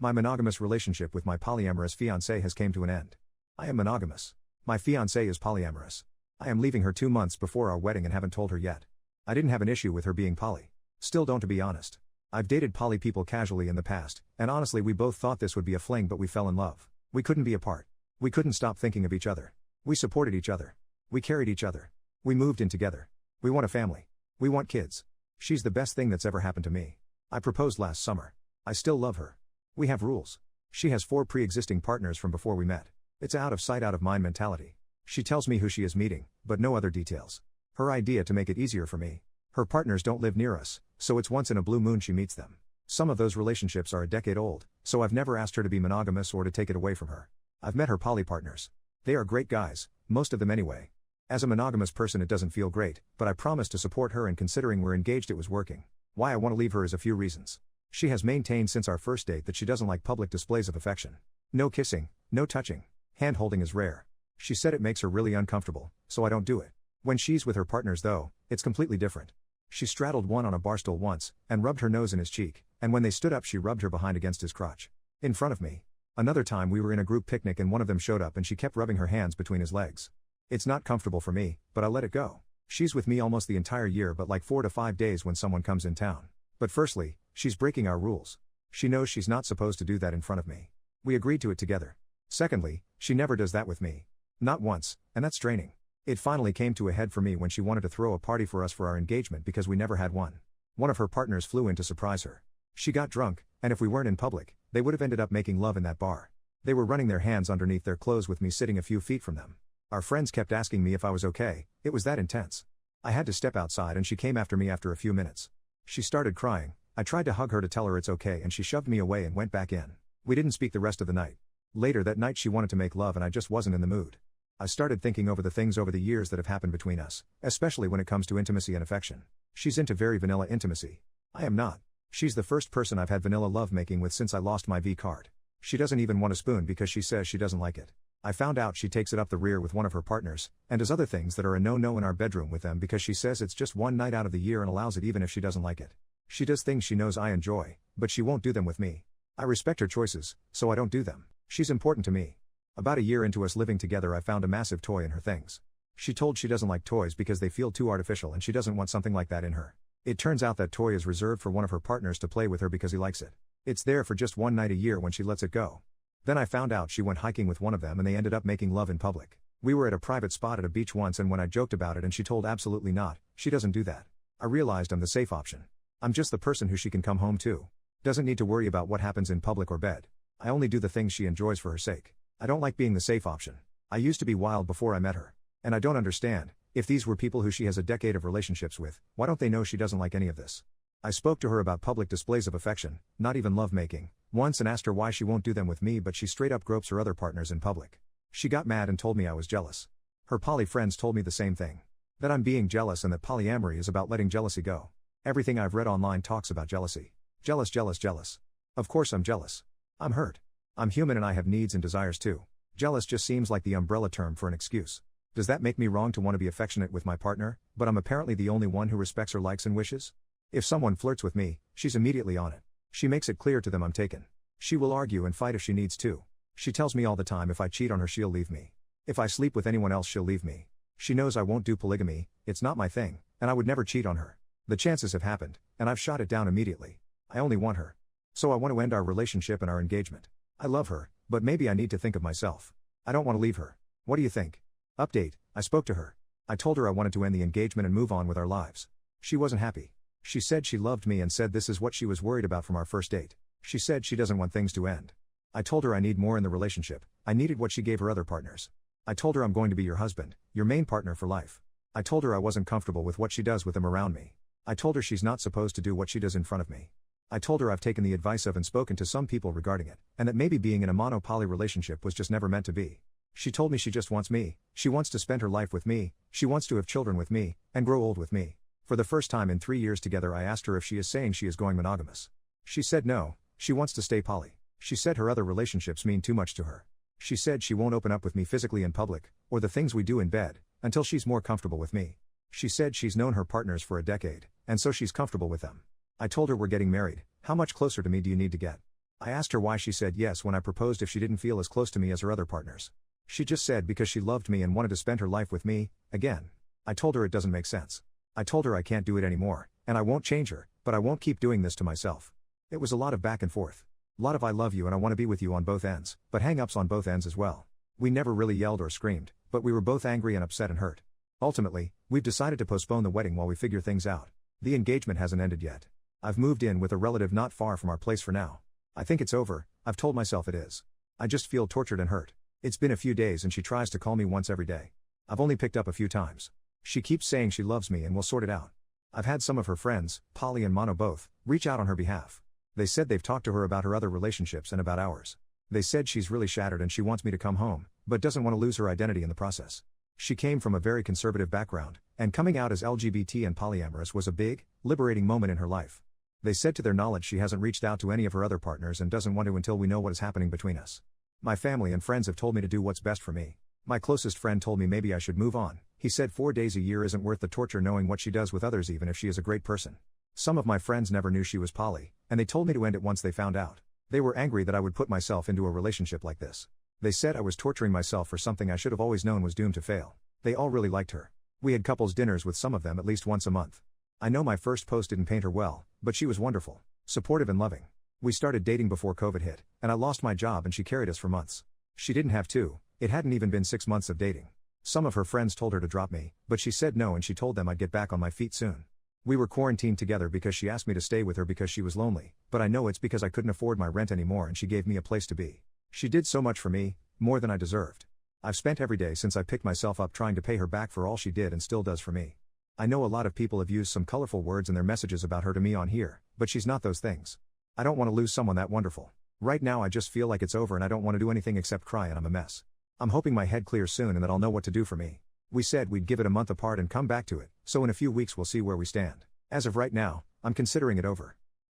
My monogamous relationship with my polyamorous fiancé has came to an end. I am monogamous. My fiancé is polyamorous. I am leaving her 2 months before our wedding and haven't told her yet. I didn't have an issue with her being poly. Still don't, to be honest. I've dated poly people casually in the past, and honestly we both thought this would be a fling, but we fell in love. We couldn't be apart. We couldn't stop thinking of each other. We supported each other. We carried each other. We moved in together. We want a family. We want kids. She's the best thing that's ever happened to me. I proposed last summer. I still love her. We have rules. She has 4 pre-existing partners from before we met. It's out of sight out of mind mentality. She tells me who she is meeting, but no other details. Her idea to make it easier for me. Her partners don't live near us, so it's once in a blue moon she meets them. Some of those relationships are a decade old, so I've never asked her to be monogamous or to take it away from her. I've met her poly partners. They are great guys, most of them anyway. As a monogamous person it doesn't feel great, but I promise to support her, and considering we're engaged it was working. Why I want to leave her is a few reasons. She has maintained since our first date that she doesn't like public displays of affection. No kissing, no touching. Hand-holding is rare. She said it makes her really uncomfortable, so I don't do it. When she's with her partners though, it's completely different. She straddled one on a bar stool once, and rubbed her nose in his cheek, and when they stood up she rubbed her behind against his crotch. In front of me. Another time we were in a group picnic and one of them showed up and she kept rubbing her hands between his legs. It's not comfortable for me, but I let it go. She's with me almost the entire year, but like 4 to 5 days when someone comes in town. But firstly, she's breaking our rules. She knows she's not supposed to do that in front of me. We agreed to it together. Secondly, she never does that with me. Not once, and that's draining. It finally came to a head for me when she wanted to throw a party for us for our engagement because we never had one. One of her partners flew in to surprise her. She got drunk, and if we weren't in public, they would have ended up making love in that bar. They were running their hands underneath their clothes with me sitting a few feet from them. Our friends kept asking me if I was okay. It was that intense. I had to step outside and she came after me after a few minutes. She started crying. I tried to hug her to tell her it's okay and she shoved me away and went back in. We didn't speak the rest of the night. Later that night she wanted to make love and I just wasn't in the mood. I started thinking over the things over the years that have happened between us, especially when it comes to intimacy and affection. She's into very vanilla intimacy. I am not. She's the first person I've had vanilla lovemaking with since I lost my V card. She doesn't even want a spoon because she says she doesn't like it. I found out she takes it up the rear with one of her partners, and does other things that are a no-no in our bedroom with them because she says it's just one night out of the year and allows it even if she doesn't like it. She does things she knows I enjoy, but she won't do them with me. I respect her choices, so I don't do them. She's important to me. About a year into us living together I found a massive toy in her things. She told she doesn't like toys because they feel too artificial and she doesn't want something like that in her. It turns out that toy is reserved for one of her partners to play with her because he likes it. It's there for just one night a year when she lets it go. Then I found out she went hiking with one of them and they ended up making love in public. We were at a private spot at a beach once and when I joked about it and she told absolutely not, she doesn't do that. I realized I'm the safe option. I'm just the person who she can come home to. Doesn't need to worry about what happens in public or bed. I only do the things she enjoys for her sake. I don't like being the safe option. I used to be wild before I met her. And I don't understand, if these were people who she has a decade of relationships with, why don't they know she doesn't like any of this? I spoke to her about public displays of affection, not even lovemaking, once and asked her why she won't do them with me, but she straight up gropes her other partners in public. She got mad and told me I was jealous. Her poly friends told me the same thing. That I'm being jealous and that polyamory is about letting jealousy go. Everything I've read online talks about jealousy. Jealous, jealous, jealous. Of course I'm jealous. I'm hurt. I'm human and I have needs and desires too. Jealous just seems like the umbrella term for an excuse. Does that make me wrong to want to be affectionate with my partner, but I'm apparently the only one who respects her likes and wishes? If someone flirts with me, she's immediately on it. She makes it clear to them I'm taken. She will argue and fight if she needs to. She tells me all the time if I cheat on her she'll leave me. If I sleep with anyone else she'll leave me. She knows I won't do polygamy, it's not my thing, and I would never cheat on her. The chances have happened, and I've shot it down immediately. I only want her. So I want to end our relationship and our engagement. I love her, but maybe I need to think of myself. I don't want to leave her. What do you think? Update, I spoke to her. I told her I wanted to end the engagement and move on with our lives. She wasn't happy. She said she loved me and said this is what she was worried about from our first date. She said she doesn't want things to end. I told her I need more in the relationship. I needed what she gave her other partners. I told her I'm going to be your husband, your main partner for life. I told her I wasn't comfortable with what she does with them around me. I told her she's not supposed to do what she does in front of me. I told her I've taken the advice of and spoken to some people regarding it, and that maybe being in a mono-poly relationship was just never meant to be. She told me she just wants me, she wants to spend her life with me, she wants to have children with me, and grow old with me. For the first time in 3 years together I asked her if she is saying she is going monogamous. She said no, she wants to stay poly. She said her other relationships mean too much to her. She said she won't open up with me physically in public, or the things we do in bed, until she's more comfortable with me. She said she's known her partners for a decade, and so she's comfortable with them. I told her we're getting married, how much closer to me do you need to get? I asked her why she said yes when I proposed if she didn't feel as close to me as her other partners. She just said because she loved me and wanted to spend her life with me, again. I told her it doesn't make sense. I told her I can't do it anymore, and I won't change her, but I won't keep doing this to myself. It was a lot of back and forth. A lot of I love you and I want to be with you on both ends, but hang-ups on both ends as well. We never really yelled or screamed, but we were both angry and upset and hurt. Ultimately, we've decided to postpone the wedding while we figure things out. The engagement hasn't ended yet. I've moved in with a relative not far from our place for now. I think it's over, I've told myself it is. I just feel tortured and hurt. It's been a few days and she tries to call me once every day. I've only picked up a few times. She keeps saying she loves me and will sort it out. I've had some of her friends, poly and mono both, reach out on her behalf. They said they've talked to her about her other relationships and about ours. They said she's really shattered and she wants me to come home, but doesn't want to lose her identity in the process. She came from a very conservative background, and coming out as LGBT and polyamorous was a big, liberating moment in her life. They said to their knowledge she hasn't reached out to any of her other partners and doesn't want to until we know what is happening between us. My family and friends have told me to do what's best for me. My closest friend told me maybe I should move on. He said 4 days a year isn't worth the torture knowing what she does with others even if she is a great person. Some of my friends never knew she was poly, and they told me to end it once they found out. They were angry that I would put myself into a relationship like this. They said I was torturing myself for something I should have always known was doomed to fail. They all really liked her. We had couples dinners with some of them at least once a month. I know my first post didn't paint her well, but she was wonderful, supportive and loving. We started dating before COVID hit, and I lost my job and she carried us for months. She didn't have to, it hadn't even been 6 months of dating. Some of her friends told her to drop me, but she said no and she told them I'd get back on my feet soon. We were quarantined together because she asked me to stay with her because she was lonely, but I know it's because I couldn't afford my rent anymore and she gave me a place to be. She did so much for me, more than I deserved. I've spent every day since I picked myself up trying to pay her back for all she did and still does for me. I know a lot of people have used some colorful words in their messages about her to me on here, but she's not those things. I don't want to lose someone that wonderful. Right now I just feel like it's over and I don't want to do anything except cry and I'm a mess. I'm hoping my head clears soon and that I'll know what to do for me. We said we'd give it a month apart and come back to it, so in a few weeks we'll see where we stand. As of right now, I'm considering it over.